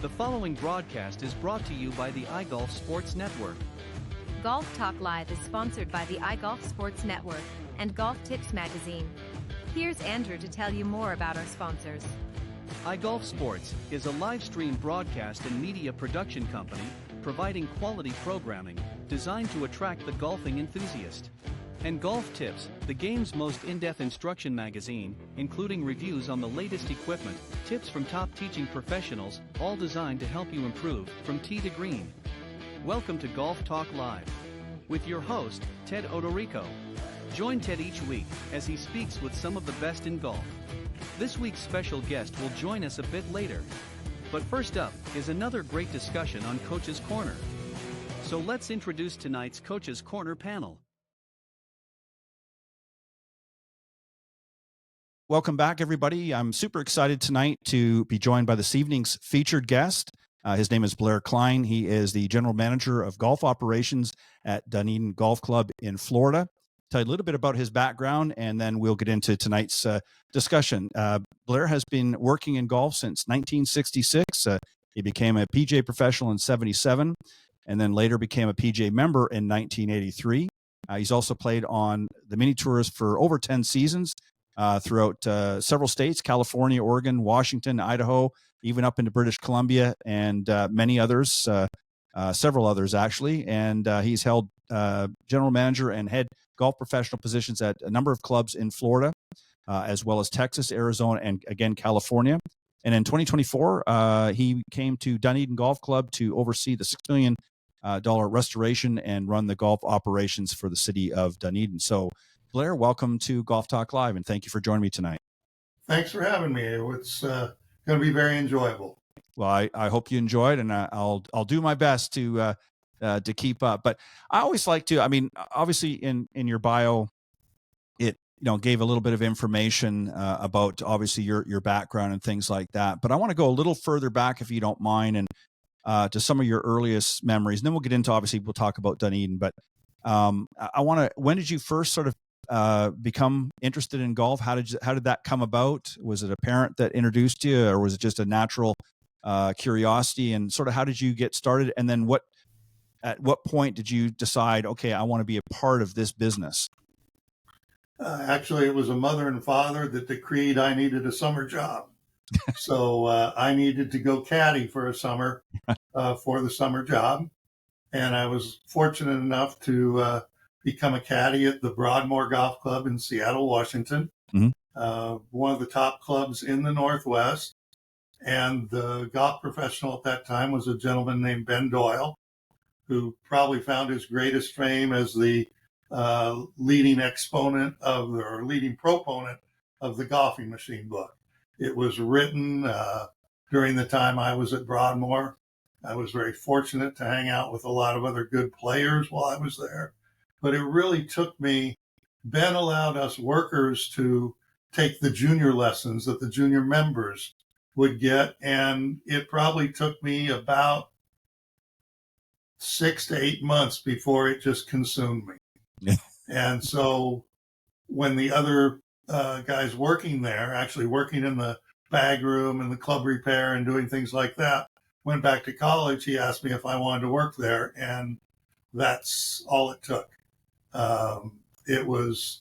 The following broadcast is brought to you by the iGolf Sports Network. Golf Talk Live is sponsored by the iGolf Sports Network and Golf Tips Magazine. Here's Andrew to tell you more about our sponsors. iGolf Sports is a live stream broadcast and media production company providing quality programming designed to attract the golfing enthusiast. And Golf Tips, the game's most in-depth instruction magazine, including reviews on the latest equipment, tips from top teaching professionals, all designed to help you improve from tee to green. Welcome to Golf Talk Live with your host, Ted Odorico. Join Ted each week as he speaks with some of the best in golf. This week's special guest will join us a bit later. But first up is another great discussion on Coach's Corner. So let's introduce tonight's Coach's Corner panel. Welcome back, everybody. I'm super excited tonight to be joined by this evening's featured guest. His name is Blair Kline. He is the general manager of golf operations at Dunedin Golf Club in Florida. Tell you a little bit about his background, and then we'll get into tonight's discussion. Blair has been working in golf since 1966. He became a PGA professional in 77, and then later became a PGA member in 1983. He's also played on the mini tours for over 10 seasons. Throughout several states, California, Oregon, Washington, Idaho, even up into British Columbia, and many others, several others actually. And he's held general manager and head golf professional positions at a number of clubs in Florida, as well as Texas, Arizona, and again, California. And in 2024, he came to Dunedin Golf Club to oversee the $6 million restoration and run the golf operations for the city of Dunedin. So, Blair, welcome to Golf Talk Live, and thank you for joining me tonight. Thanks for having me. It's going to be very enjoyable. Well, I hope you enjoyed, and I'll do my best to keep up. But I always like to. I mean, obviously, in your bio, it gave a little bit of information about obviously your background and things like that. But I want to go a little further back, if you don't mind, and to some of your earliest memories. And then we'll get into, obviously, we'll talk about Dunedin. But I want to. When did you first sort of become interested in golf? How did that come about? Was it a parent that introduced you, or was it just a natural curiosity? And sort of how did you get started? And then at what point did you decide, okay, I want to be a part of this business? Actually, it was a mother and father that decreed I needed a summer job. So I needed to go caddy for a summer for the summer job. And I was fortunate enough to become a caddy at the Broadmoor Golf Club in Seattle, Washington, one of the top clubs in the Northwest. And the golf professional at that time was a gentleman named Ben Doyle, who probably found his greatest fame as the leading proponent of the golfing machine book. It was written during the time I was at Broadmoor. I was very fortunate to hang out with a lot of other good players while I was there. But it really took me, Ben allowed us workers to take the junior lessons that the junior members would get. And it probably took me about 6 to 8 months before it just consumed me. Yeah. And so when the other guys working there, actually working in the bag room and the club repair and doing things like that, went back to college, he asked me if I wanted to work there. And that's all it took. It was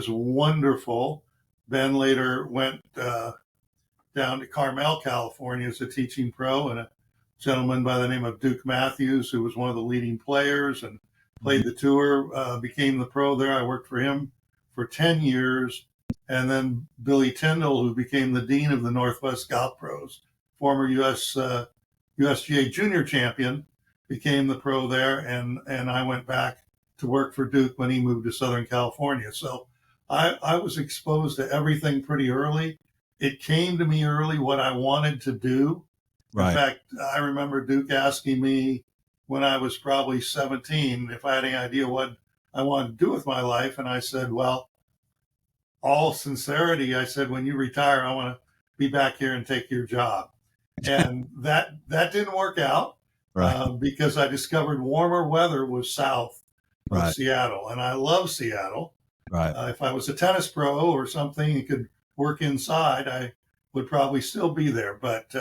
wonderful. Ben later went down to Carmel, California as a teaching pro, and a gentleman by the name of Duke Matthews, who was one of the leading players and played the tour, became the pro there. I worked for him for 10 years. And then Billy Tyndall, who became the dean of the Northwest Golf Pros, former USGA junior champion, became the pro there. And I went back to work for Duke when he moved to Southern California. So I was exposed to everything pretty early. It came to me early what I wanted to do. Right. In fact, I remember Duke asking me when I was probably 17 if I had any idea what I wanted to do with my life. And I said, well, all sincerity, I said, when you retire, I want to be back here and take your job. And that didn't work out, right. Because I discovered warmer weather was south of Seattle. And I love Seattle. Right. If I was a tennis pro or something and could work inside, I would probably still be there. But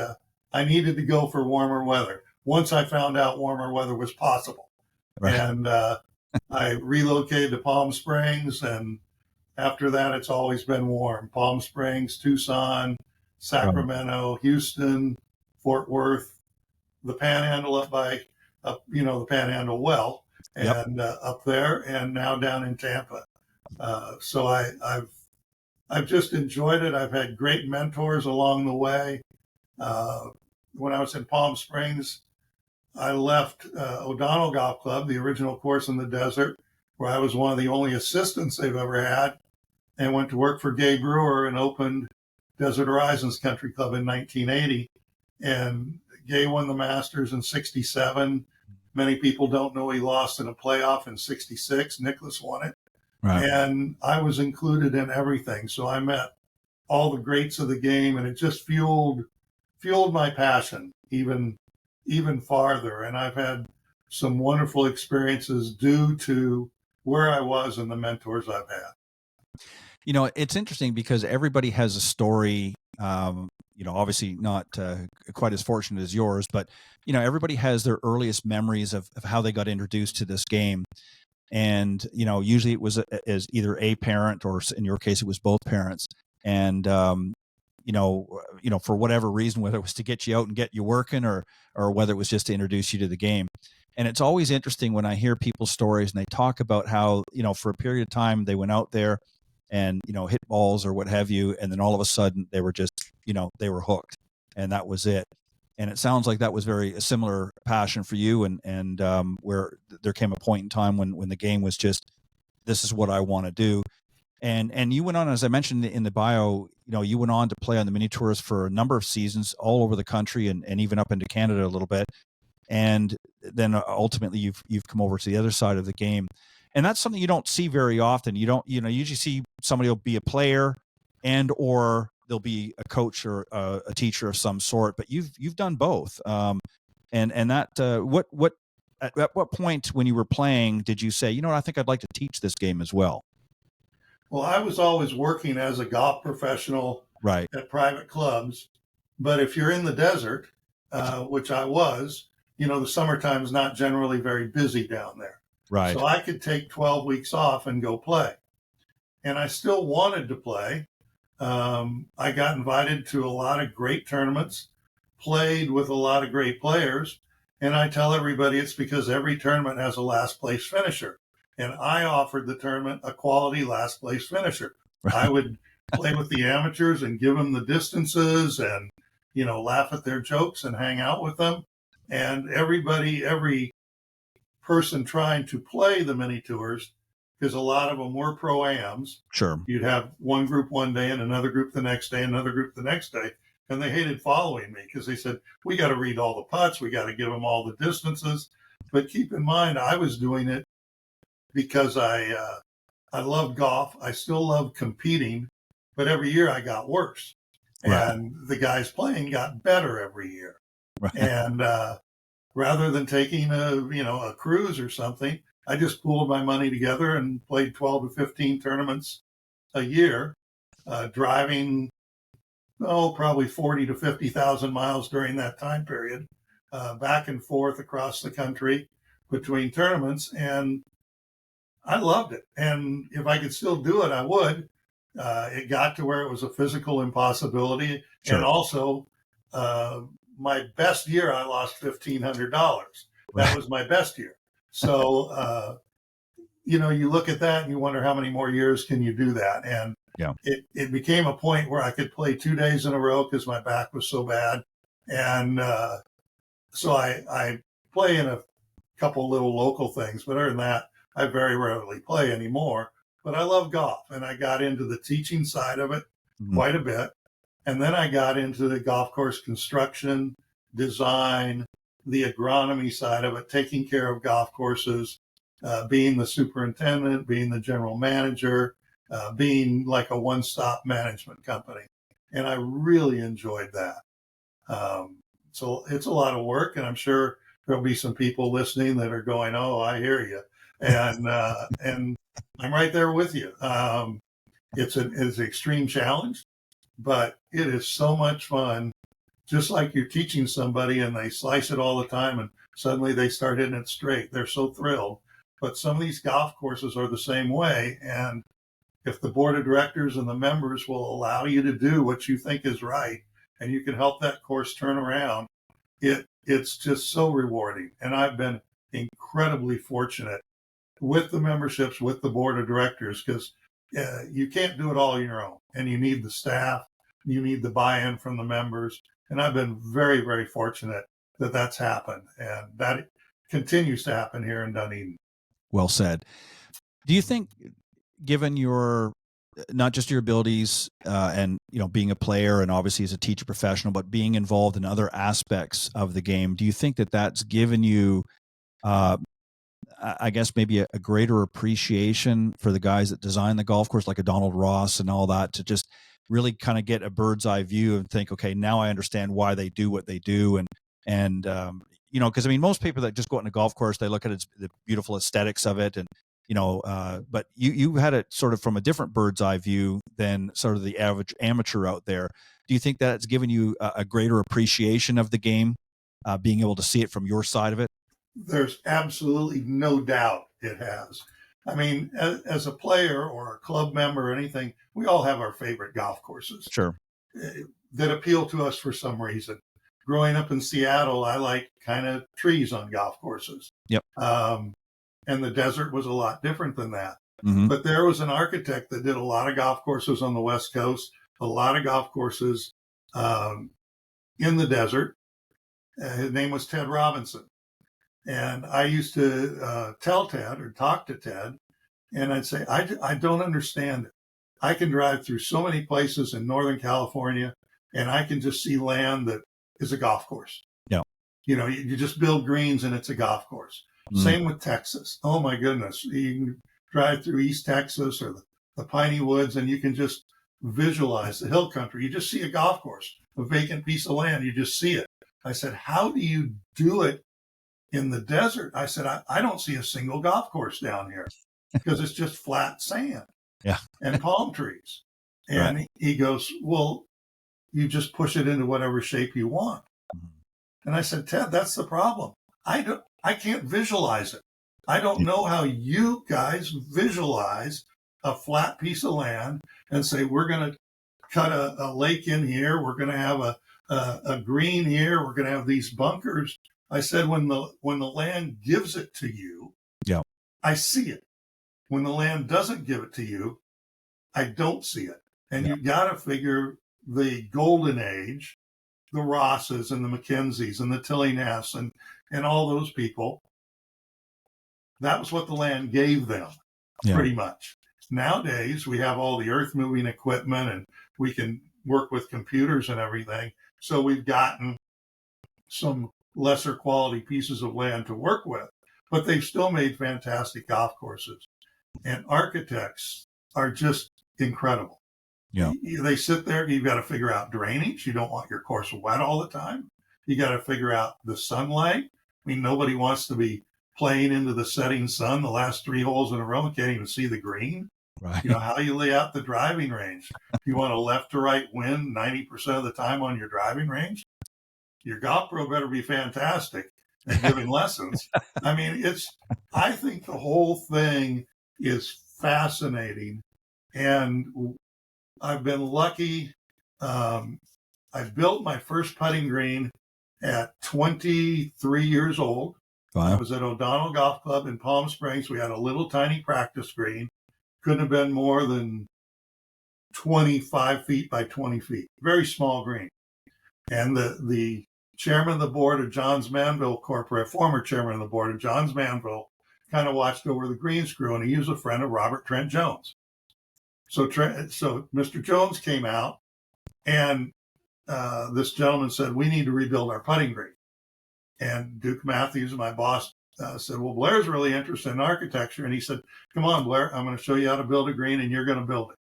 I needed to go for warmer weather. Once I found out warmer weather was possible. Right. And I relocated to Palm Springs, and after that, it's always been warm. Palm Springs, Tucson, Sacramento, Houston, Fort Worth, the Panhandle up by, the Panhandle well, and up there, and now down in Tampa. So I've just enjoyed it. I've had great mentors along the way. When I was in Palm Springs, I left O'Donnell Golf Club, the original course in the desert, where I was one of the only assistants they've ever had, and went to work for Gay Brewer and opened Desert Horizons Country Club in 1980. And Gay won the Masters in 67. Many people don't know he lost in a playoff in 66. Nicklaus won it. Right. And I was included in everything. So I met all the greats of the game, and it just fueled my passion even farther. And I've had some wonderful experiences due to where I was and the mentors I've had. It's interesting because everybody has a story, obviously not quite as fortunate as yours, but, everybody has their earliest memories of how they got introduced to this game. And, usually it was as either a parent, or in your case, it was both parents. And, for whatever reason, whether it was to get you out and get you working, or whether it was just to introduce you to the game. And it's always interesting when I hear people's stories and they talk about how, for a period of time they went out there and, hit balls or what have you. And then all of a sudden they were just, they were hooked, and that was it. And it sounds like that was a similar passion for you, and where there came a point in time when the game was just, this is what I want to do. And you went on, as I mentioned in the bio, you went on to play on the mini tours for a number of seasons all over the country, and even up into Canada a little bit. And then ultimately you've come over to the other side of the game. And that's something you don't see very often. You don't, usually see somebody will be a player or they'll be a coach or a teacher of some sort, but you've done both. And that, at what point when you were playing did you say, I think I'd like to teach this game as well? Well, I was always working as a golf professional, right, at private clubs. But if you're in the desert, which I was, the summertime is not generally very busy down there. Right. So I could take 12 weeks off and go play. And I still wanted to play. I got invited to a lot of great tournaments, played with a lot of great players. And I tell everybody it's because every tournament has a last place finisher. And I offered the tournament a quality last place finisher. Right. I would play with the amateurs and give them the distances and, laugh at their jokes and hang out with them. And every person trying to play the mini tours, because a lot of them were pro-ams. Sure. You'd have one group one day and another group the next day, another group the next day. And they hated following me because they said, we got to read all the putts. We got to give them all the distances. But keep in mind, I was doing it because I loved golf. I still love competing, but every year I got worse. Right. And the guys playing got better every year. Right. And rather than taking a cruise or something, I just pooled my money together and played 12 to 15 tournaments a year, driving, probably 40 to 50,000 miles during that time period, back and forth across the country between tournaments. And I loved it. And if I could still do it, I would. It got to where it was a physical impossibility. Sure. And also, my best year, I lost $1,500. That was my best year. So, you look at that and you wonder how many more years can you do that? And it became a point where I could play 2 days in a row because my back was so bad. And so I play in a couple little local things, but other than that, I very rarely play anymore. But I love golf, and I got into the teaching side of it quite a bit. And then I got into the golf course construction, design, the agronomy side of it, taking care of golf courses, being the superintendent, being the general manager, being like a one-stop management company. And I really enjoyed that. So it's a lot of work, and I'm sure there'll be some people listening that are going, oh, I hear you. And I'm right there with you. It's an extreme challenge, but it is so much fun just like you're teaching somebody and they slice it all the time and suddenly they start hitting it straight. They're so thrilled. But some of these golf courses are the same way. And if the board of directors and the members will allow you to do what you think is right, and you can help that course turn around, it's just so rewarding. And I've been incredibly fortunate with the memberships, with the board of directors, because you can't do it all on your own. And you need the staff, you need the buy-in from the members. And I've been very, very fortunate that that's happened. And that continues to happen here in Dunedin. Well said. Do you think, given your not just your abilities and being a player and obviously as a teacher professional, but being involved in other aspects of the game, do you think that that's given you, I guess, maybe a greater appreciation for the guys that design the golf course, like a Donald Ross and all that, to just really kind of get a bird's eye view and think, okay, now I understand why they do what they do, and because I mean, most people that just go out on a golf course, they look at the beautiful aesthetics of it, and but you had it sort of from a different bird's eye view than sort of the average amateur out there. Do you think that it's given you a greater appreciation of the game, being able to see it from your side of it? There's absolutely no doubt it has. I mean, as a player or a club member or anything, we all have our favorite golf courses. Sure. That appeal to us for some reason. Growing up in Seattle, I like kind of trees on golf courses. Yep. And the desert was a lot different than that. Mm-hmm. But there was an architect that did a lot of golf courses on the West Coast, a lot of golf courses in the desert. His name was Ted Robinson. And I used to tell Ted or talk to Ted, and I'd say, I don't understand it. I can drive through so many places in Northern California, and I can just see land that is a golf course. Yeah. You just build greens and it's a golf course. Mm-hmm. Same with Texas. Oh, my goodness. You can drive through East Texas or the piney woods, and you can just visualize the hill country. You just see a golf course, a vacant piece of land. You just see it. I said, how do you do it in the desert? I said, I don't see a single golf course down here because it's just flat sand and palm trees. And right. He goes, well, you just push it into whatever shape you want. Mm-hmm. And I said, Ted, that's the problem. I can't visualize it. I don't know how you guys visualize a flat piece of land and say, we're going to cut a lake in here. We're going to have a green here. We're going to have these bunkers. I said, when the land gives it to you, I see it. When the land doesn't give it to you, I don't see it. And you got to figure the golden age, the Rosses and the Mackenzies and the Tillinghast and all those people, that was what the land gave them, pretty much. Nowadays, we have all the earth moving equipment and we can work with computers and everything. So we've gotten some lesser quality pieces of land to work with, but they've still made fantastic golf courses. And architects are just incredible. Yeah. They sit there, you've got to figure out drainage. You don't want your course wet all the time. You got to figure out the sunlight. I mean, nobody wants to be playing into the setting sun the last 3 holes in a row and can't even see the green. Right. How you lay out the driving range. If you want a left to right wind 90% of the time on your driving range, your golf pro better be fantastic at giving lessons. I mean, I think the whole thing is fascinating. And I've been lucky. I built my first putting green at 23 years old. Wow. I was at O'Donnell Golf Club in Palm Springs. We had a little tiny practice green. Couldn't have been more than 25 feet by 20 feet. Very small green. And the chairman of the board of Johns Manville Corporate, former chairman of the board of Johns Manville, kind of watched over the greens crew, and he was a friend of Robert Trent Jones. So Mr. Jones came out, and this gentleman said, we need to rebuild our putting green. And Duke Matthews, my boss, said, well, Blair's really interested in architecture. And he said, come on, Blair, I'm going to show you how to build a green, and you're going to build it.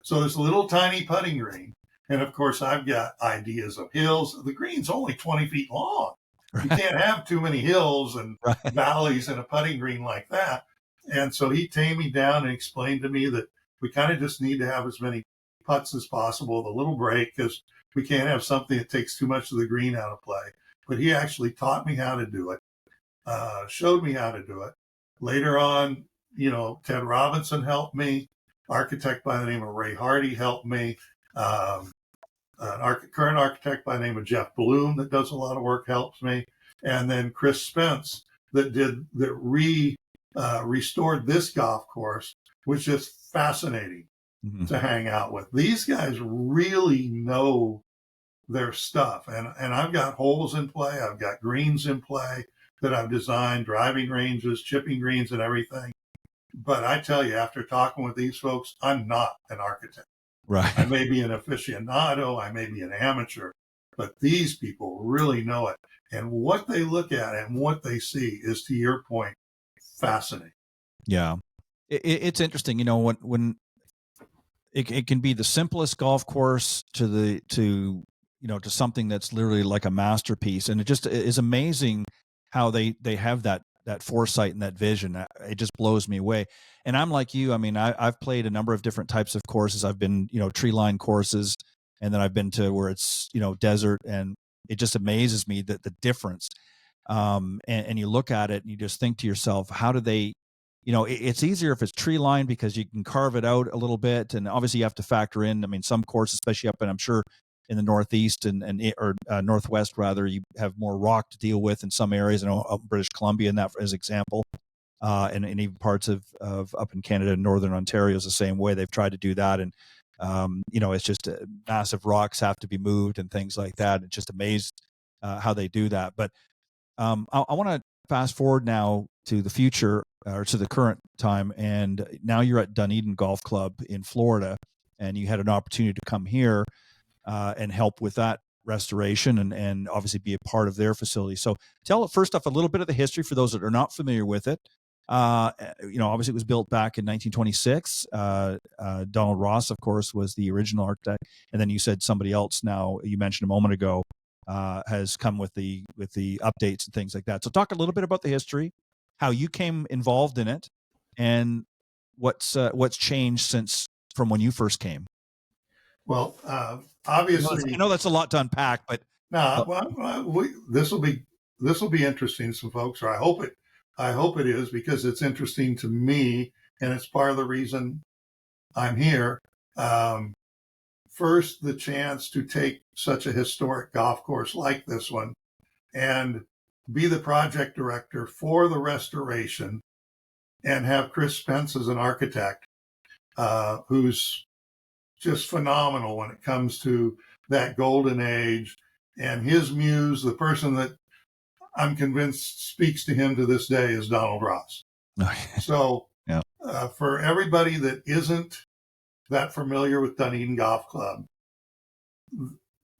So this little tiny putting green. And of course, I've got ideas of hills. The green's only 20 feet long. Right. You can't have too many hills and valleys in a putting green like that. And so he tamed me down and explained to me that we kind of just need to have as many putts as possible, the little break, because we can't have something that takes too much of the green out of play. But he actually taught me how to do it, showed me how to do it. Later on, Ted Robinson helped me. Architect by the name of Ray Hardy helped me. Current architect by the name of Jeff Bloom that does a lot of work helps me. And then Chris Spence that restored this golf course, which is fascinating to hang out with. These guys really know their stuff. And I've got holes in play. I've got greens in play that I've designed, driving ranges, chipping greens and everything. But I tell you, after talking with these folks, I'm not an architect. Right. I may be an aficionado, I may be an amateur, but these people really know it. And what they look at and what they see is, to your point, fascinating. Yeah. It's interesting, when it can be the simplest golf course to something that's literally like a masterpiece. And it just is amazing how they have that foresight and that vision. It just blows me away. And I'm like you. I mean, I've played a number of different types of courses. I've been, tree line courses, and then I've been to where it's, desert, and it just amazes me that the difference. And you look at it and you just think to yourself, how do they, it's easier if it's tree line because you can carve it out a little bit. And obviously you have to factor in, I mean, some courses, especially up, and I'm sure in the Northeast or Northwest rather, you have more rock to deal with in some areas. I know up in British Columbia, and that as example, and even parts of up in Canada and Northern Ontario is the same way. They've tried to do that, and it's just massive rocks have to be moved and things like that. It's just amazed how they do that. But I want to fast forward now to the future, or to the current time, and now you're at Dunedin Golf Club in Florida, and you had an opportunity to come here and help with that restoration and obviously be a part of their facility. So tell it first off a little bit of the history for those that are not familiar with it. Obviously it was built back in 1926. Donald Ross, of course, was the original architect. And then you said somebody else now, you mentioned a moment ago, has come with the updates and things like that. So talk a little bit about the history, how you came involved in it, and what's changed since from when you first came. Well, obviously, I know that's a lot to unpack, but this will be interesting to some folks, or I hope it is, because it's interesting to me, and it's part of the reason I'm here. First, the chance to take such a historic golf course like this one and be the project director for the restoration, and have Chris Spence as an architect, who's just phenomenal when it comes to that golden age. And his muse, the person that I'm convinced speaks to him to this day, is Donald Ross. So yeah. For everybody that isn't that familiar with Dunedin Golf Club,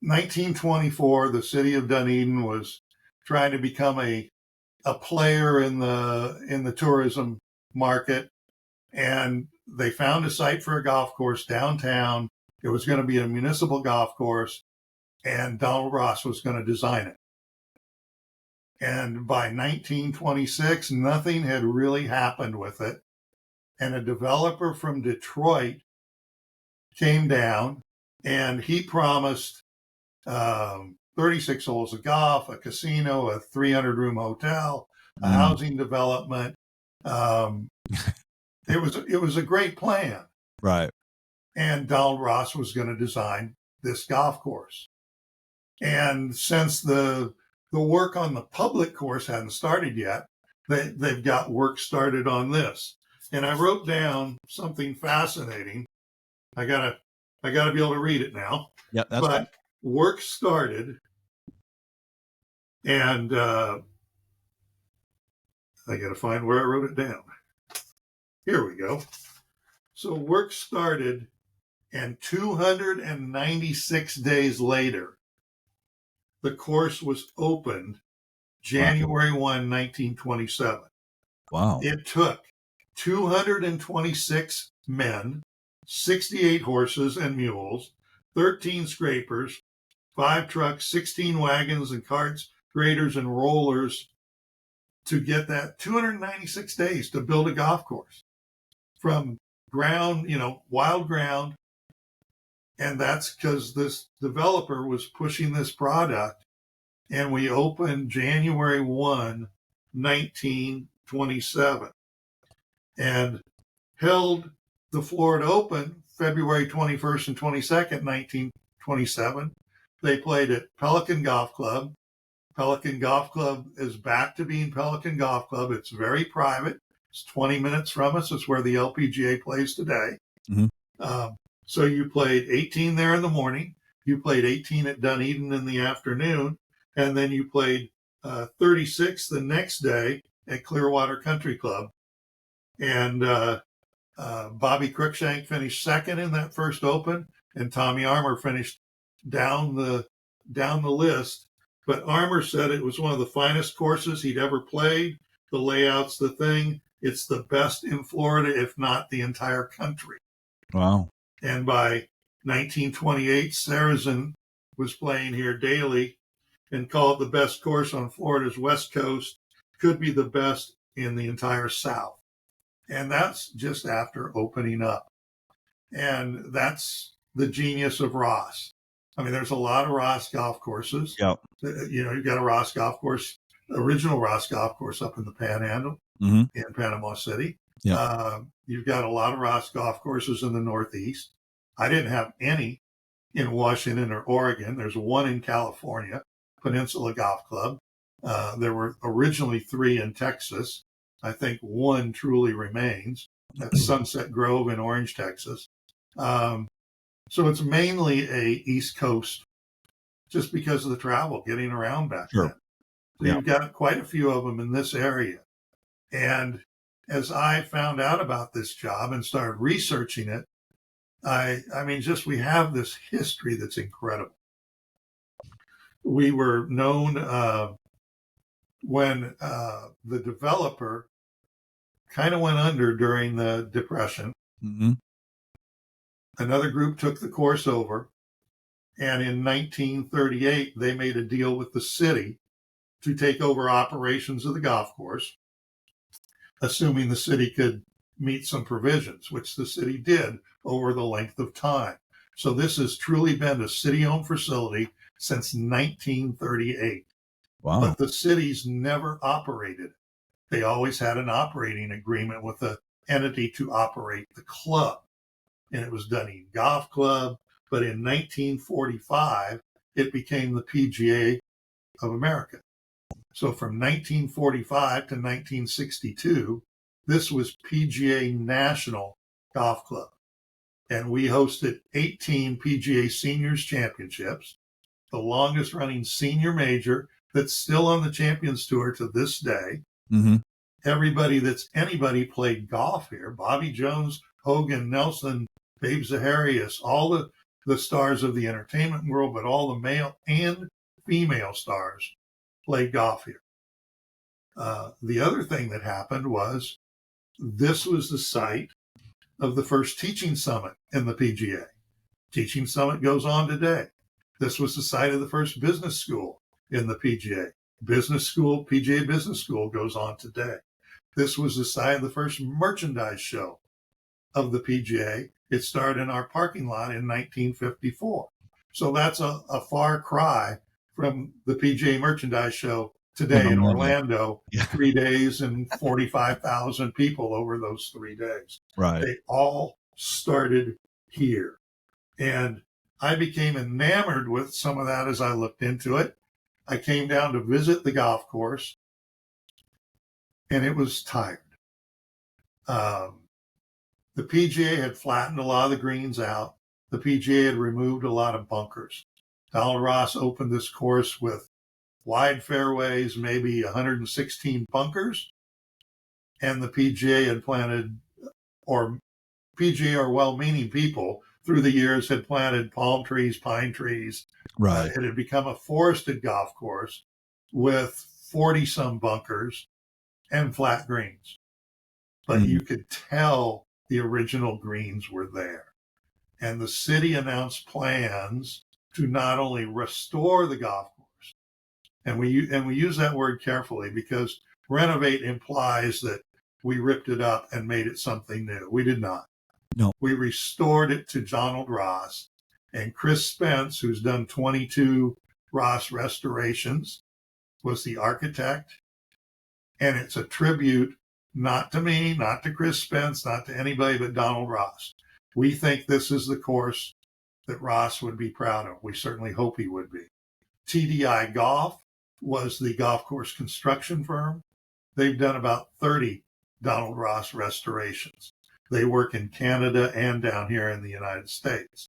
1924, the city of Dunedin was trying to become a player in the tourism market, and they found a site for a golf course downtown. It was going to be a municipal golf course, and Donald Ross was going to design it. And by 1926, nothing had really happened with it. And a developer from Detroit came down, and he promised 36 holes of golf, a casino, a 300-room hotel, a housing development. It was a great plan. Right. And Donald Ross was going to design this golf course. And since the work on the public course hadn't started yet, they've got work started on this. And I wrote down something fascinating. I gotta be able to read it now. Yeah, that's but fine. Work started, and I gotta find where I wrote it down. Here we go. So work started, and 296 days later, the course was opened January 1, 1927. Wow. It took 226 men, 68 horses and mules, 13 scrapers, 5 trucks, 16 wagons and carts, graders and rollers to get that 296 days to build a golf course from ground, wild ground. And that's because this developer was pushing this product, and we opened January 1, 1927, and held the Florida Open February 21st and 22nd, 1927. They played at Pelican Golf Club. Pelican Golf Club is back to being Pelican Golf Club. It's very private. It's 20 minutes from us. It's where the LPGA plays today. So you played 18 there in the morning. You played 18 at Dunedin in the afternoon. And then you played 36 the next day at Clearwater Country Club. And Bobby Cruikshank finished second in that first Open, and Tommy Armour finished down the list. But Armour said it was one of the finest courses he'd ever played. The layout's the thing. It's the best in Florida, if not the entire country. Wow. And by 1928, Sarazen was playing here daily and called the best course on Florida's West Coast, could be the best in the entire South. And that's just after opening up. And that's the genius of Ross. I mean, there's a lot of Ross golf courses. Yep. You know, you've got a Ross golf course, original Ross golf course up in the Panhandle in Panama City. Yep. You've got a lot of Ross golf courses in the Northeast. I didn't have any in Washington or Oregon. There's one in California, Peninsula Golf Club. There were originally 3 in Texas. I think one truly remains. That's Sunset Grove in Orange, Texas. So it's mainly a East Coast, just because of the travel, getting around back then. So you've got quite a few of them in this area. And as I found out about this job and started researching it, I mean, just we have this history that's incredible. We were known when the developer kind of went under during the Depression. Another group took the course over, and in 1938, they made a deal with the city to take over operations of the golf course, assuming the city could meet some provisions, which the city did over the length of time. So this has truly been a city-owned facility since 1938. Wow. But the cities never operated. They always had an operating agreement with the entity to operate the club. And it was Dunedin Golf Club. But in 1945, it became the PGA of America. So from 1945 to 1962, this was PGA National Golf Club. And we hosted 18 PGA Seniors Championships, the longest running senior major that's still on the Champions Tour to this day. Anybody played golf here. Bobby Jones, Hogan, Nelson, Babe Zaharias, all the stars of the entertainment world, but all the male and female stars played golf here. The other thing that happened was this was the site of the first teaching summit in the PGA. Teaching summit goes on today. This was the site of the first business school in the PGA. Business school, PGA Business School goes on today. This was the site of the first merchandise show of the PGA. It started in our parking lot in 1954. So that's a far cry from the PGA merchandise show today in Orlando, 3 days and 45,000 people over those 3 days. Right. They all started here. And I became enamored with some of that as I looked into it. I came down to visit the golf course, and it was tired. The PGA had flattened a lot of the greens out. The PGA had removed a lot of bunkers. Donald Ross opened this course with wide fairways, maybe 116 bunkers, and the PGA had planted, or PGA or well-meaning people through the years had planted palm trees, pine trees. Right. It had become a forested golf course with 40-some bunkers and flat greens. But you could tell the original greens were there. And the city announced plans to not only restore the golf course, and we use that word carefully because renovate implies that we ripped it up and made it something new. We did not. No. We restored it to Donald Ross, And Chris Spence, who's done 22 Ross restorations, was the architect. And it's a tribute, not to me, not to Chris Spence, not to anybody but Donald Ross. We think this is the course that Ross would be proud of. We certainly hope he would be. TDI Golf was the golf course construction firm. They've done about 30 Donald Ross restorations. They work in Canada and down here in the United States.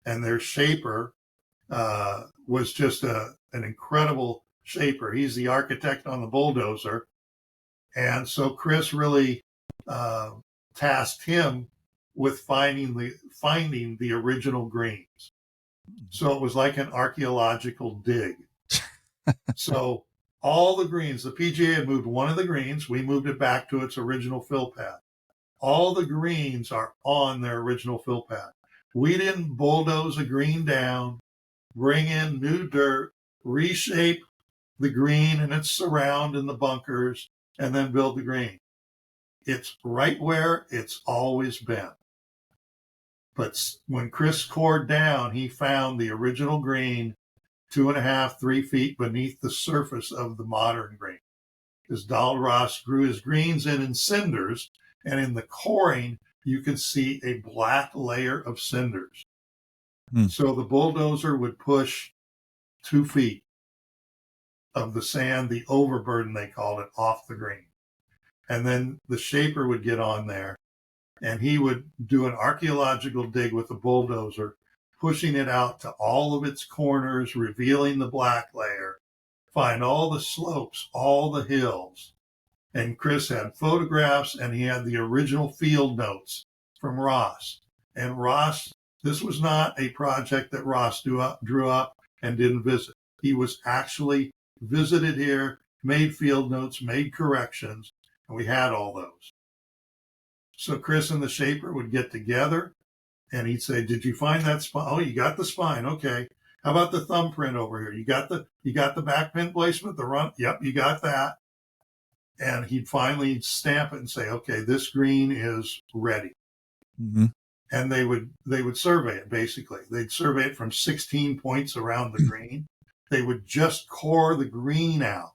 And their shaper was just an incredible shaper. He's the architect on the bulldozer. And so Chris really tasked him with finding the original greens. So it was like an archaeological dig. So all the greens, the PGA had moved one of the greens. We moved it back to its original fill pad. All the greens are on their original fill pad. We didn't bulldoze a green down, bring in new dirt, reshape the green and its surround and the bunkers, and then build the green. It's right where it's always been. But when Chris cored down, he found the original green 2.5, 3 feet beneath the surface of the modern green. Because Donald Ross grew his greens in cinders, and in the coring, you can see a black layer of cinders. So the bulldozer would push 2 feet of the sand, the overburden, they called it, off the green. And then the shaper would get on there, and he would do an archaeological dig with the bulldozer, pushing it out to all of its corners, revealing the black layer, find all the slopes, all the hills. And Chris had photographs, and he had the original field notes from Ross. And Ross, this was not a project that Ross drew up and didn't visit. He was actually visited here, made field notes, made corrections, and we had all those. So Chris and the shaper would get together, and he'd say, "Did you find that spine? Oh, you got the spine. Okay. How about the thumbprint over here? You got the back pin placement, the run? Yep, you got that." And he'd finally stamp it and say, "Okay, this green is ready." Mm-hmm. And they would survey it, basically. They'd survey it from 16 points around the green. They would just core the green out.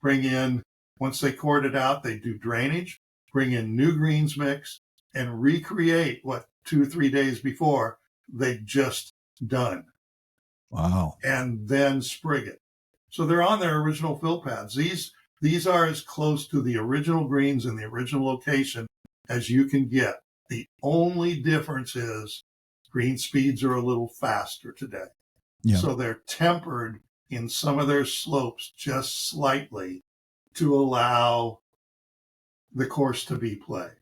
Bring in, once they cored it out, they'd do drainage, bring in new greens mix, and recreate what 2 or 3 days before they'd just done. Wow. And then sprig it. So they're on their original fill pads. These are as close to the original greens in the original location as you can get. The only difference is green speeds are a little faster today. Yeah. So they're tempered in some of their slopes just slightly to allow the course to be played.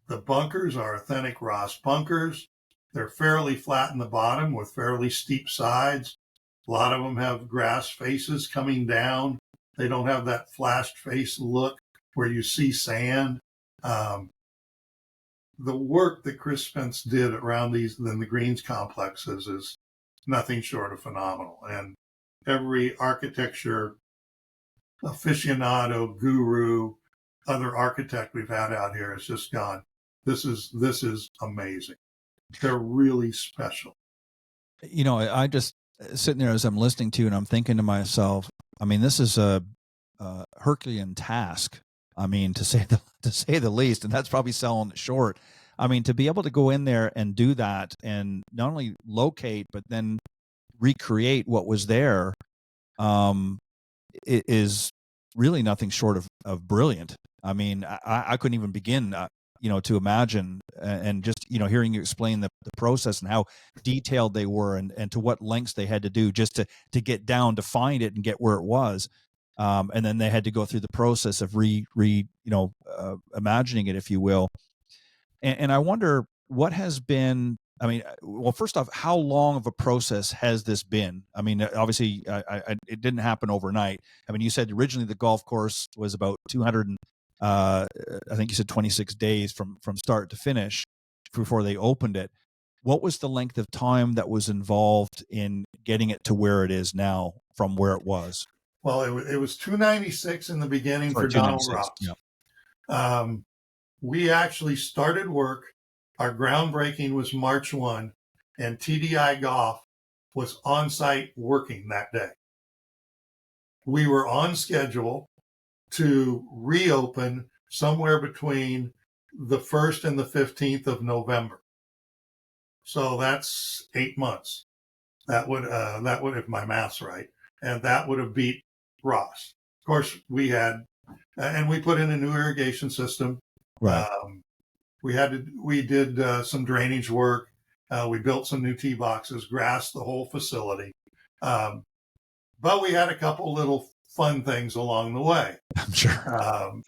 The bunkers are authentic Ross bunkers. They're fairly flat in the bottom with fairly steep sides. A lot of them have grass faces coming down. They don't have that flashed face look where you see sand. The work that Chris Spence did around the greens complexes is nothing short of phenomenal. And every architecture aficionado, guru, other architect we've had out here has just gone, this is amazing. They're really special. You know, I just sitting there as I'm listening to you, and I'm thinking to myself, I mean, this is a Herculean task. I mean, to say the least, and that's probably selling it short. I mean, to be able to go in there and do that, and not only locate but then recreate what was there, it is really nothing short of brilliant. I mean, I couldn't even begin, to imagine, and just hearing you explain the process and how detailed they were, and to what lengths they had to do just to get down to find it and get where it was. And then they had to go through the process of imagining it, if you will. And I wonder what has been, I mean, well, first off, how long of a process has this been? I mean, obviously it didn't happen overnight. I mean, you said originally the golf course was about 200, I think you said 26 days from start to finish before they opened it. What was the length of time that was involved in getting it to where it is now from where it was? Well, it was 296 in the beginning for Donald Ross. Yeah. We actually started work. Our groundbreaking was March 1. and TDI Golf was on site working that day. We were on schedule to reopen somewhere between the 1st and the 15th of November. So that's 8 months. That would, if my math's right, and that would have beat Ross. Of course, we had, and we put in a new irrigation system. Right. We did some drainage work. We built some new tee boxes, grassed the whole facility. But we had a couple little fun things along the way. I'm sure.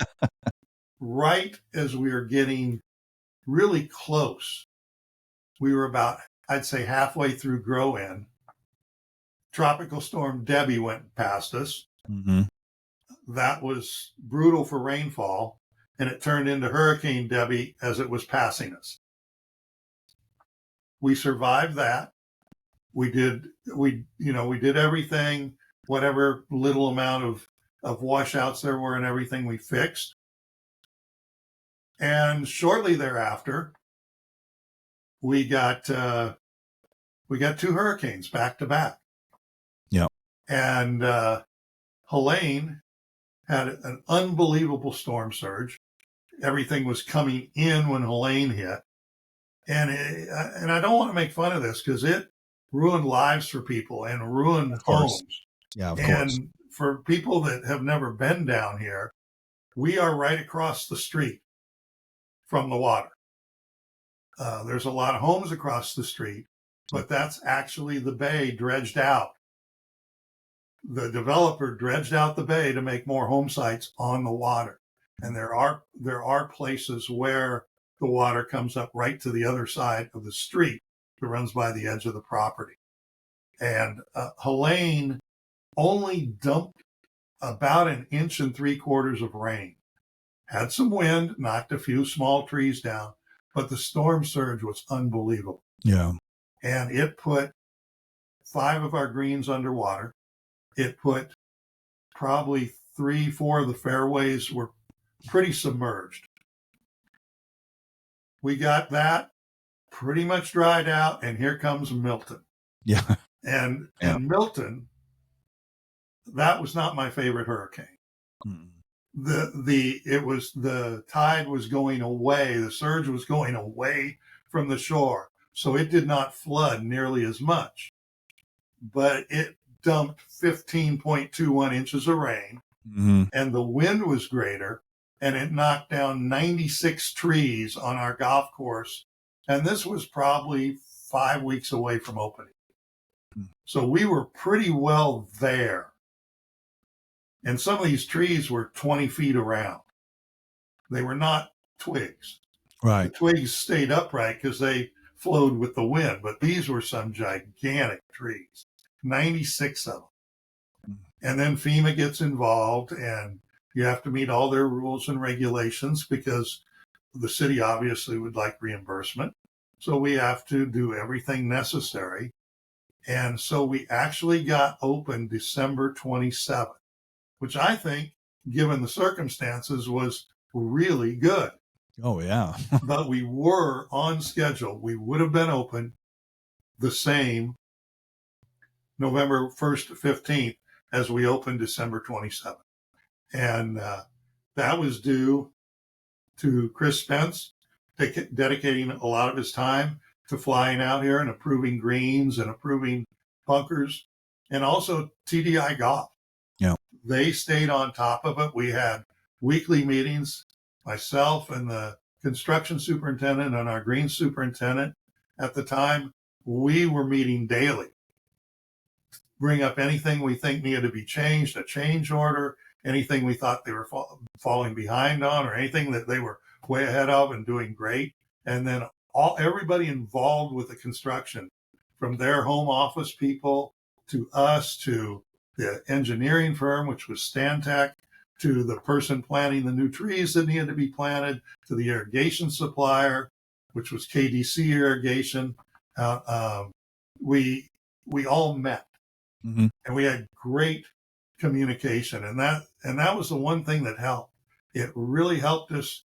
Right as we were getting really close, we were about, I'd say, halfway through grow-in. Tropical Storm Debbie went past us. Mm-hmm. That was brutal for rainfall, and it turned into Hurricane Debbie as it was passing us. We survived that. We did everything, whatever little amount of washouts there were and everything we fixed. And shortly thereafter, we got 2 hurricanes back to back. Yeah. And Helene had an unbelievable storm surge. Everything was coming in when Helene hit. And I don't want to make fun of this because it ruined lives for people and ruined homes. Yeah, of course. And for people that have never been down here, we are right across the street from the water. There's a lot of homes across the street, but that's actually the bay dredged out. The developer dredged out the bay to make more home sites on the water. And there are places where the water comes up right to the other side of the street that runs by the edge of the property. And Helene only dumped about 1 3/4 inches of rain. Had some wind, knocked a few small trees down, but the storm surge was unbelievable. Yeah. And it put 5 of our greens underwater. It put probably 3-4 of the fairways were pretty submerged. We got that pretty much dried out, and here comes Milton. Yeah. And Milton, that was not my favorite hurricane. Mm. The tide was going away, the surge was going away from the shore, so it did not flood nearly as much. But it dumped 15.21 inches of rain, Mm-hmm. and the wind was greater, and it knocked down 96 trees on our golf course. And this was probably 5 weeks away from opening. So we were pretty well there. And some of these trees were 20 feet around. They were not twigs. Right. The twigs stayed upright because they flowed with the wind, but these were some gigantic trees, 96 of them. And then FEMA gets involved, and you have to meet all their rules and regulations because the city obviously would like reimbursement. So we have to do everything necessary. And so we actually got open December 27th, which I think, given the circumstances, was really good. Oh, yeah. But we were on schedule. We would have been open the same November 1st to 15th as we opened December 27th. And that was due to Chris Spence dedicating a lot of his time to flying out here and approving greens and approving bunkers, and also TDI Golf. Yeah. They stayed on top of it. We had weekly meetings, myself and the construction superintendent and our green superintendent at the time. We were meeting daily. Bring up anything we think needed to be changed, a change order, anything we thought they were falling behind on, or anything that they were way ahead of and doing great. And then everybody involved with the construction, from their home office people to us, to the engineering firm, which was Stantec, to the person planting the new trees that needed to be planted, to the irrigation supplier, which was KDC Irrigation. We all met. Mm-hmm. And we had great communication, and that was the one thing that helped. It really helped us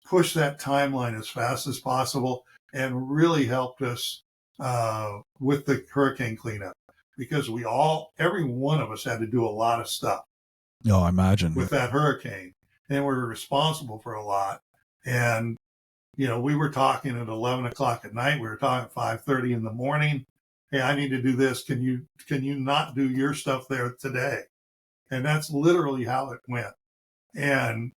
push that timeline as fast as possible, and really helped us with the hurricane cleanup, because every one of us had to do a lot of stuff. No, I imagine with that hurricane, and we were responsible for a lot. And we were talking at 11 o'clock at night. We were talking at 5:30 in the morning. Hey, I need to do this. Can you not do your stuff there today? And that's literally how it went. And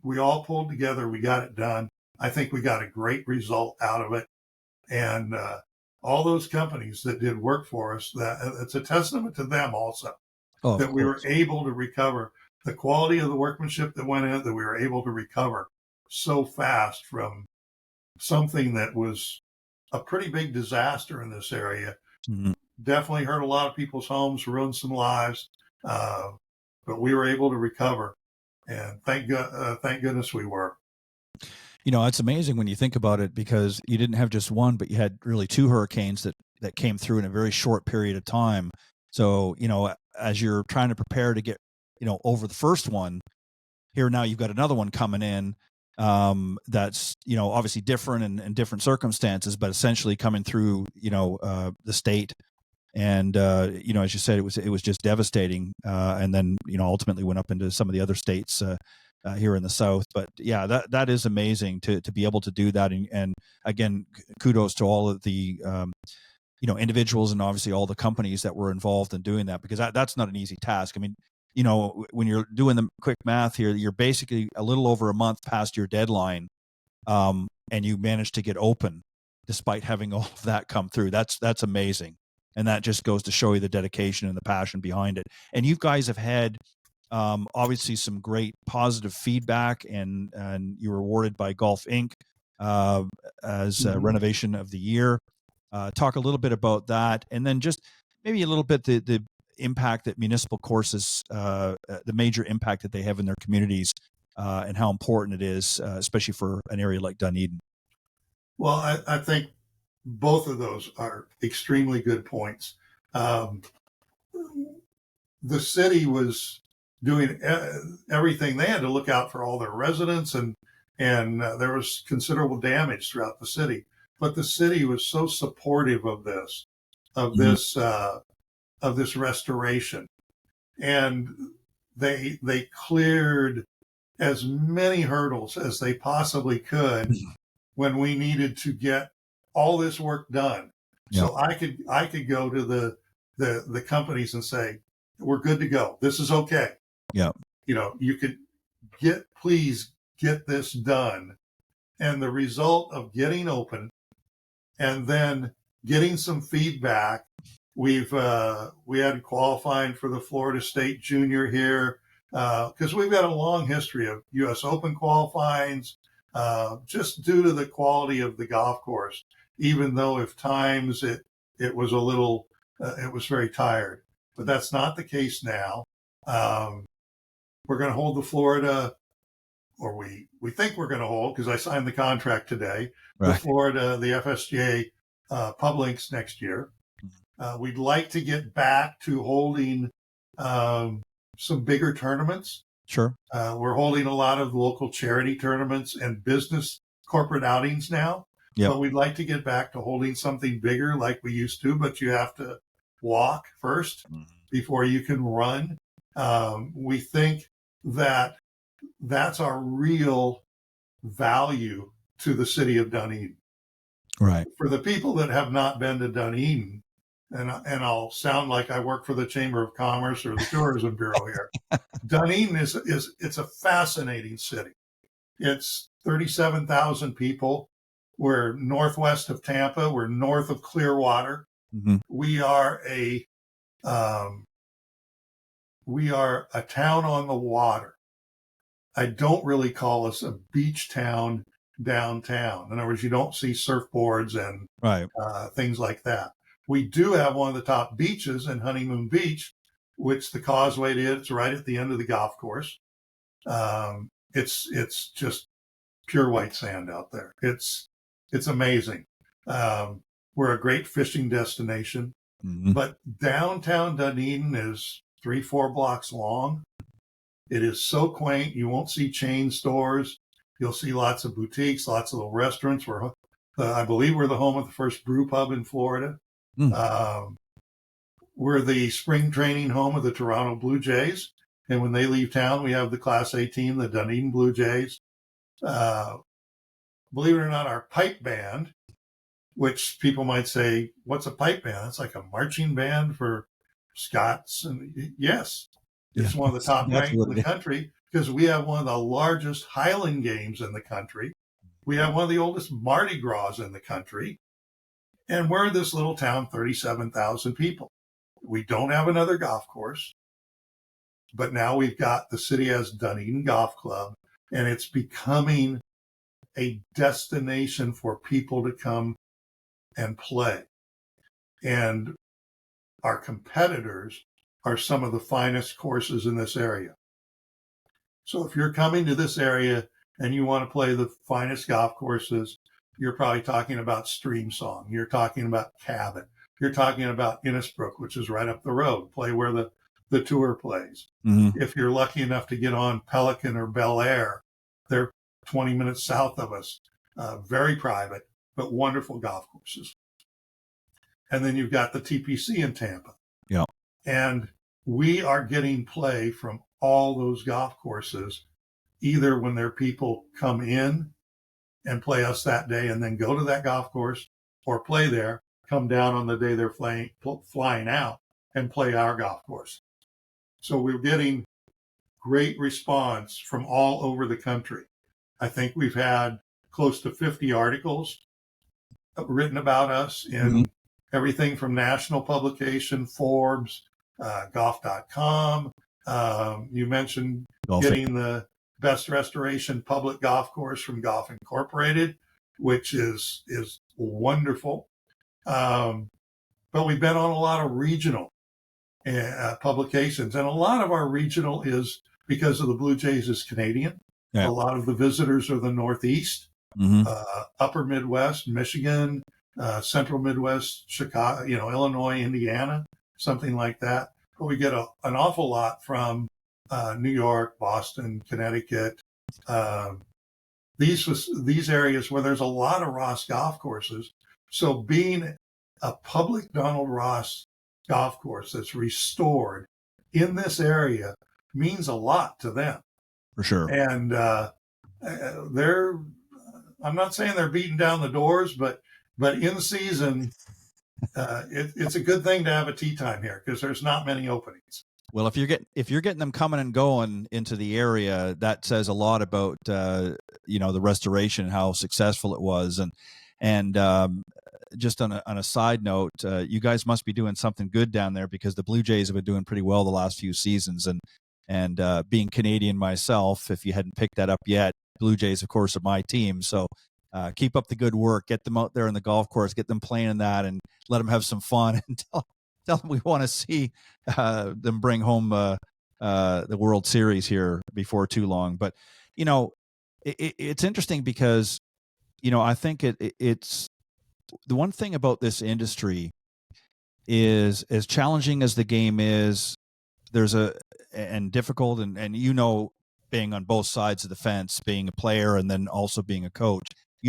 we all pulled together. We got it done. I think we got a great result out of it. And all those companies that did work for us, it's a testament to them also, that we were able to recover the quality of the workmanship that went in, that we were able to recover so fast from something that was a pretty big disaster in this area. Mm-hmm. Definitely hurt a lot of people's homes, ruined some lives, but we were able to recover. And thank goodness we were. It's amazing when you think about it, because you didn't have just one, but you had really two hurricanes that came through in a very short period of time. So, as you're trying to prepare to get, over the first one, here now you've got another one coming in that's, obviously different and different circumstances, but essentially coming through, the state. And, as you said, it was just devastating. And then, ultimately went up into some of the other states here in the South. But yeah, that is amazing to be able to do that. And again, kudos to all of the, individuals and obviously all the companies that were involved in doing that, because that's not an easy task. I mean, when you're doing the quick math here, you're basically a little over a month past your deadline, and you managed to get open despite having all of that come through. That's amazing. And that just goes to show you the dedication and the passion behind it. And you guys have had obviously some great positive feedback, and you were awarded by Golf Inc. As Renovation of the Year. Talk a little bit about that, and then just maybe a little bit the impact that municipal courses, the major impact that they have in their communities, and how important it is, especially for an area like Dunedin. Well, I think both of those are extremely good points. The city was doing everything they had to look out for all their residents, and there was considerable damage throughout the city. But the city was so supportive of this restoration, and they cleared as many hurdles as they possibly could when we needed to get all this work done. Yeah. So I could go to the companies and say, we're good to go. This is okay. Yeah. You could please get this done. And the result of getting open and then getting some feedback, we had qualifying for the Florida State Junior here, because we've got a long history of U.S. Open qualifyings, just due to the quality of the golf course, even though at times it was a little, it was very tired. But that's not the case now. We're going to hold the Florida, or we think we're going to hold, because I signed the contract today, right, the FSGA Publinks next year. We'd like to get back to holding some bigger tournaments. Sure. We're holding a lot of local charity tournaments and business corporate outings now. Yep. But we'd like to get back to holding something bigger like we used to, but you have to walk first before you can run. We think that that's our real value to the city of Dunedin. Right. For the people that have not been to Dunedin, and I'll sound like I work for the Chamber of Commerce or the Tourism Bureau here. Dunedin it's a fascinating city. It's 37,000 people. We're northwest of Tampa. We're north of Clearwater. Mm-hmm. We are a town on the water. I don't really call us a beach town downtown. In other words, you don't see surfboards and right. Things like that. We do have one of the top beaches in Honeymoon Beach, which the Causeway is. It's right at the end of the golf course. It's just pure white sand out there. It's amazing. We're a great fishing destination, but downtown Dunedin is 3-4 blocks long. It is so quaint. You won't see chain stores. You'll see lots of boutiques, lots of little restaurants where I believe we're the home of the first brew pub in Florida. Mm. We're the spring training home of the Toronto Blue Jays. And when they leave town, we have the Class A team, the Dunedin Blue Jays. Believe it or not, our pipe band, which people might say, what's a pipe band? It's like a marching band for Scots. And yes, it's one of the top ranked in the country because we have one of the largest Highland games in the country. We have one of the oldest Mardi Gras in the country. And we're this little town, 37,000 people. We don't have another golf course, but now we've got the city has Dunedin Golf Club, and it's becoming a destination for people to come and play. And our competitors are some of the finest courses in this area. So if you're coming to this area and you want to play the finest golf courses, you're probably talking about Streamsong. You're talking about Cabot. You're talking about Innisbrook, which is right up the road, play where the tour plays. Mm-hmm. If you're lucky enough to get on Pelican or Bel Air, they're 20 minutes south of us. Very private, but wonderful golf courses. And then you've got the TPC in Tampa. Yeah. And we are getting play from all those golf courses, either when their people come in and play us that day and then go to that golf course, or play there, come down on the day they're flying out and play our golf course. So we're getting great response from all over the country. I think we've had close to 50 articles written about us in everything from national publication, Forbes, golf.com. You mentioned getting the best restoration public golf course from Golf Incorporated, which is wonderful. But we've been on a lot of regional publications, and a lot of our regional is because of the Blue Jays is Canadian. Yeah. A lot of the visitors are the Northeast, Upper Midwest, Michigan, Central Midwest, Chicago, Illinois, Indiana, something like that. But we get an awful lot from New York, Boston, Connecticut, these areas where there's a lot of Ross golf courses. So being a public Donald Ross golf course that's restored in this area means a lot to them. For sure. And I'm not saying they're beating down the doors, but in season, it's a good thing to have a tee time here because there's not many openings. Well, if you're getting them coming and going into the area, that says a lot about the restoration and how successful it was. And just on a side note, you guys must be doing something good down there because the Blue Jays have been doing pretty well the last few seasons. And being Canadian myself, if you hadn't picked that up yet, Blue Jays, of course, are my team. So keep up the good work. Get them out there in the golf course. Get them playing in that, and let them have some fun. And tell them we want to see them bring home the World Series here before too long. But it's interesting because I think it's the one thing about this industry is, as challenging as the game is, and difficult, and being on both sides of the fence, being a player and then also being a coach,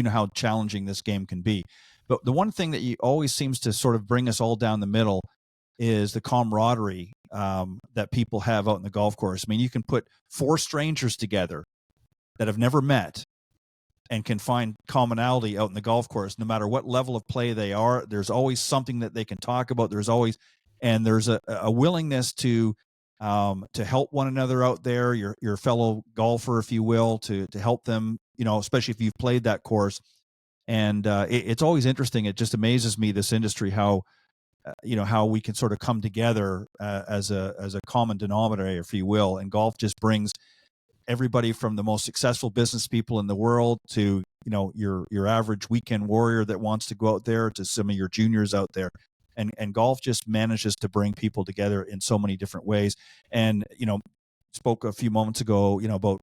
how challenging this game can be. But the one thing that always seems to sort of bring us all down the middle is the camaraderie that people have out in the golf course. I mean, you can put four strangers together that have never met and can find commonality out in the golf course, no matter what level of play they are. There's always something that they can talk about. There's a willingness to help one another out there, your fellow golfer, if you will, to help them, especially if you've played that course. And it's always interesting. It just amazes me, this industry, how we can sort of come together as a common denominator, if you will. And golf just brings everybody from the most successful business people in the world to, your average weekend warrior that wants to go out there, to some of your juniors out there. And golf just manages to bring people together in so many different ways. And, spoke a few moments ago, about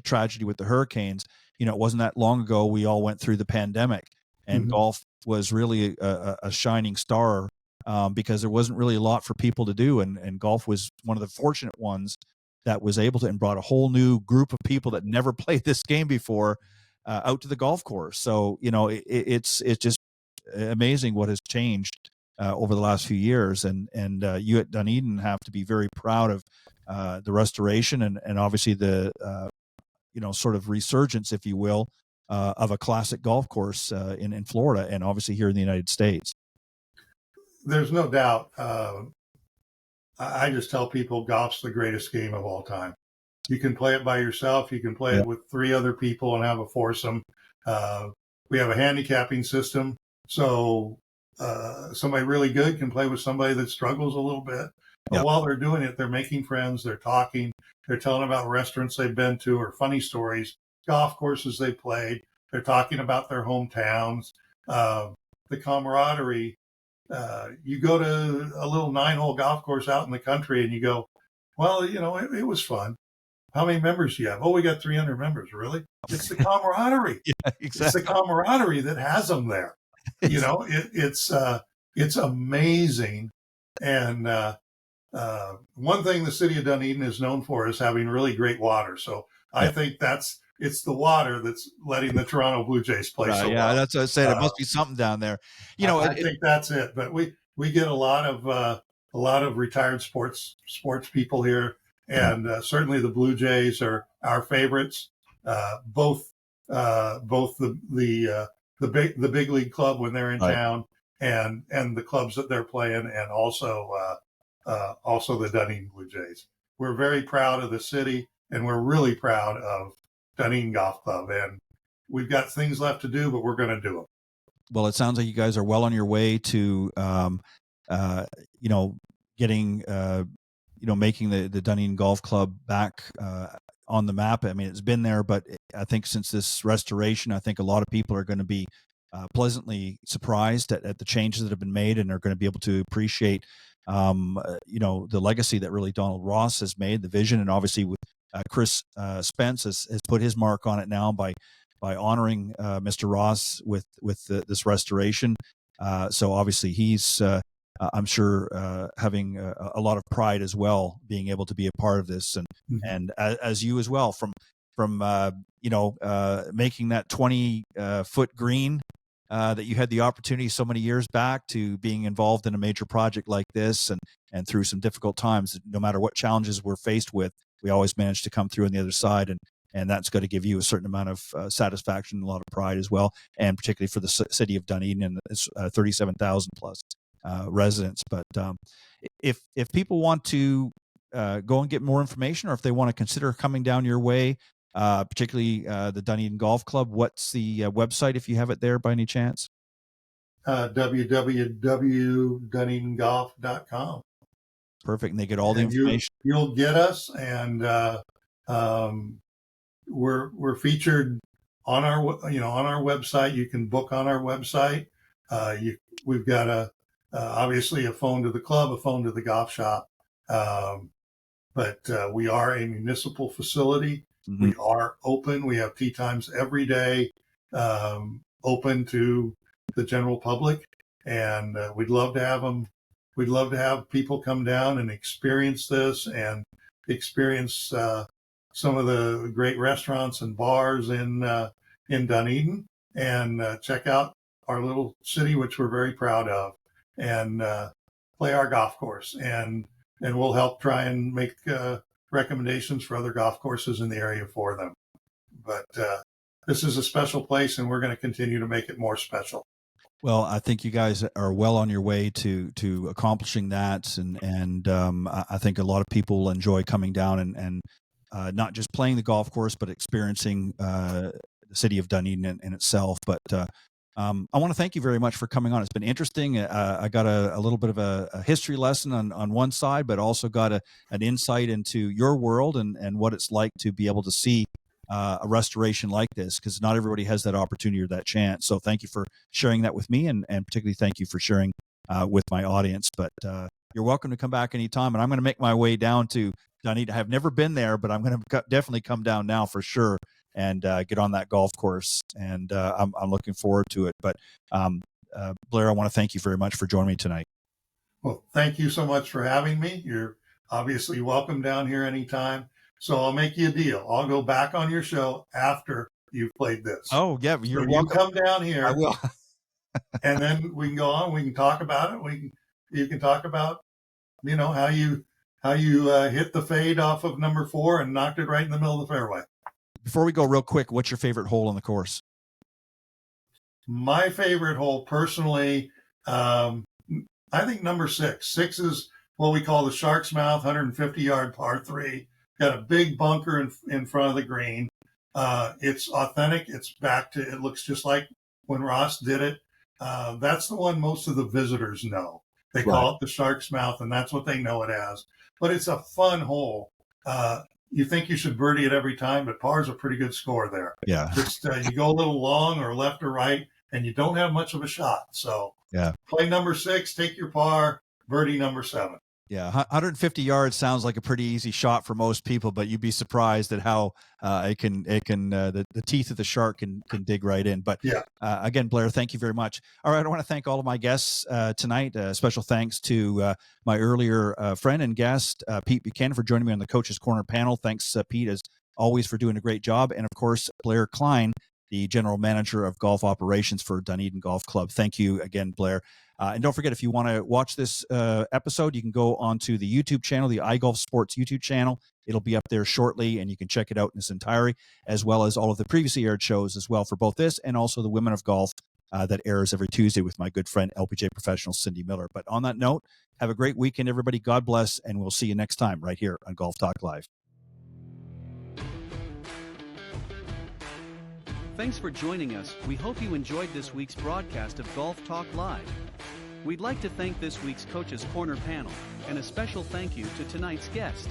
tragedy with the hurricanes. It wasn't that long ago we all went through the pandemic, and golf was really a shining star because there wasn't really a lot for people to do. And golf was one of the fortunate ones that was able to, and brought a whole new group of people that never played this game before out to the golf course. So, it's just amazing what has changed over the last few years. And you at Dunedin have to be very proud of the restoration and obviously the, sort of resurgence, if you will, of a classic golf course in Florida and obviously here in the United States. There's no doubt. I just tell people golf's the greatest game of all time. You can play it by yourself. You can play it with 3 other people and have a foursome. We have a handicapping system. So somebody really good can play with somebody that struggles a little bit. But while they're doing it, they're making friends. They're talking. They're telling about restaurants they've been to or funny stories, golf courses they played. They're talking about their hometowns, the camaraderie. You go to a little 9-hole golf course out in the country and you go, well, it was fun. How many members do you have? Oh, we got 300 members. Really? It's the camaraderie. Yeah, exactly. It's the camaraderie that has them there. It's amazing. And one thing the city of Dunedin is known for is having really great water. So I think it's the water that's letting the Toronto Blue Jays play so well. That's what I said. It must be something down there. I think that's it. But we get a lot of retired sports people here, and certainly the Blue Jays are our favorites. Both the big league club when they're in town, and the clubs that they're playing, and also the Dunedin Blue Jays. We're very proud of the city, and we're really proud of Dunedin Golf Club, and we've got things left to do, but we're going to do them. Well, it sounds like you guys are well on your way to, getting, making the Dunedin Golf Club back on the map. I mean, it's been there, but I think since this restoration, I think a lot of people are going to be pleasantly surprised at the changes that have been made and are going to be able to appreciate, the legacy that really Donald Ross has made, the vision, and obviously with Chris Spence has put his mark on it now by honoring Mr. Ross with this restoration. So obviously he's, I'm sure, having a lot of pride as well, being able to be a part of this, and as you as well, from making that 20-foot green that you had the opportunity so many years back to being involved in a major project like this, and through some difficult times, no matter what challenges we're faced with, we always manage to come through on the other side, and that's going to give you a certain amount of satisfaction and a lot of pride as well, and particularly for the city of Dunedin and its 37,000 plus residents. But if people want to go and get more information, or if they want to consider coming down your way, particularly the Dunedin Golf Club, what's the website, if you have it there by any chance? www.dunedingolf.com. Perfect. And they get all the information. You'll get us, and we're featured on our website. You can book on our website. We've got obviously a phone to the club, a phone to the golf shop, but we are a municipal facility. Mm-hmm. We are open. We have tee times every day, open to the general public, and we'd love to have them. We'd love to have people come down and experience this and experience some of the great restaurants and bars in Dunedin, and check out our little city, which we're very proud of, and play our golf course. And we'll help try and make recommendations for other golf courses in the area for them. But this is a special place, and we're going to continue to make it more special. Well, I think you guys are well on your way to accomplishing that, and I think a lot of people will enjoy coming down and not just playing the golf course, but experiencing the city of Dunedin in itself. But I want to thank you very much for coming on. It's been interesting. I got a little bit of a history lesson on one side, but also got an insight into your world and what it's like to be able to see a restoration like this, because not everybody has that opportunity or that chance. So thank you for sharing that with me, and particularly thank you for sharing with my audience. But you're welcome to come back anytime, and I'm going to make my way down to Dunedin. I have never been there, but I'm going to definitely come down now for sure and get on that golf course, and I'm looking forward to it. But Blair, I want to thank you very much for joining me tonight. Well, thank you so much for having me. You're obviously welcome down here anytime. So I'll make you a deal. I'll go back on your show after you've played this. Oh, yeah. You're so welcome. You come down here. I will. And then we can go on. We can talk about it. You can talk about, how you hit the fade off of number 4 and knocked it right in the middle of the fairway. Before we go real quick, what's your favorite hole on the course? My favorite hole personally, I think number 6. 6 is what we call the Shark's Mouth 150-yard par 3. Got a big bunker in front of the green. It's authentic. It looks just like when Ross did it. That's the one most of the visitors know. They call it the Shark's Mouth, and that's what they know it as. But it's a fun hole. You think you should birdie it every time, but par's a pretty good score there. Yeah. Just you go a little long or left or right, and you don't have much of a shot. So play number 6, take your par, birdie number 7. Yeah, 150 yards sounds like a pretty easy shot for most people, but you'd be surprised at how the teeth of the shark can dig right in. But again, Blair, thank you very much. All right, I want to thank all of my guests tonight. Special thanks to my earlier friend and guest, Pete Buchanan, for joining me on the Coach's Corner panel. Thanks, Pete, as always, for doing a great job. And of course, Blair Kline, the General Manager of Golf Operations for Dunedin Golf Club. Thank you again, Blair. And don't forget, if you want to watch this episode, you can go onto the YouTube channel, the iGolf Sports YouTube channel. It'll be up there shortly, and you can check it out in its entirety, as well as all of the previously aired shows as well for both this and also the Women of Golf that airs every Tuesday with my good friend, LPGA professional Cindy Miller. But on that note, have a great weekend, everybody. God bless, and we'll see you next time right here on Golf Talk Live. Thanks for joining us. We hope you enjoyed this week's broadcast of Golf Talk Live. We'd like to thank this week's Coach's Corner panel, and a special thank you to tonight's guest.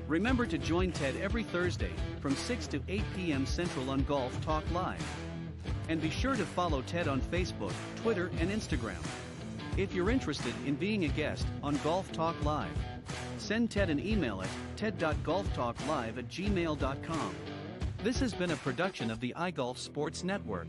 Remember to join Ted every Thursday from 6 to 8 p.m. Central on Golf Talk Live. And be sure to follow Ted on Facebook, Twitter, and Instagram. If you're interested in being a guest on Golf Talk Live, send Ted an email at ted.golftalklive@gmail.com. This has been a production of the iGolf Sports Network.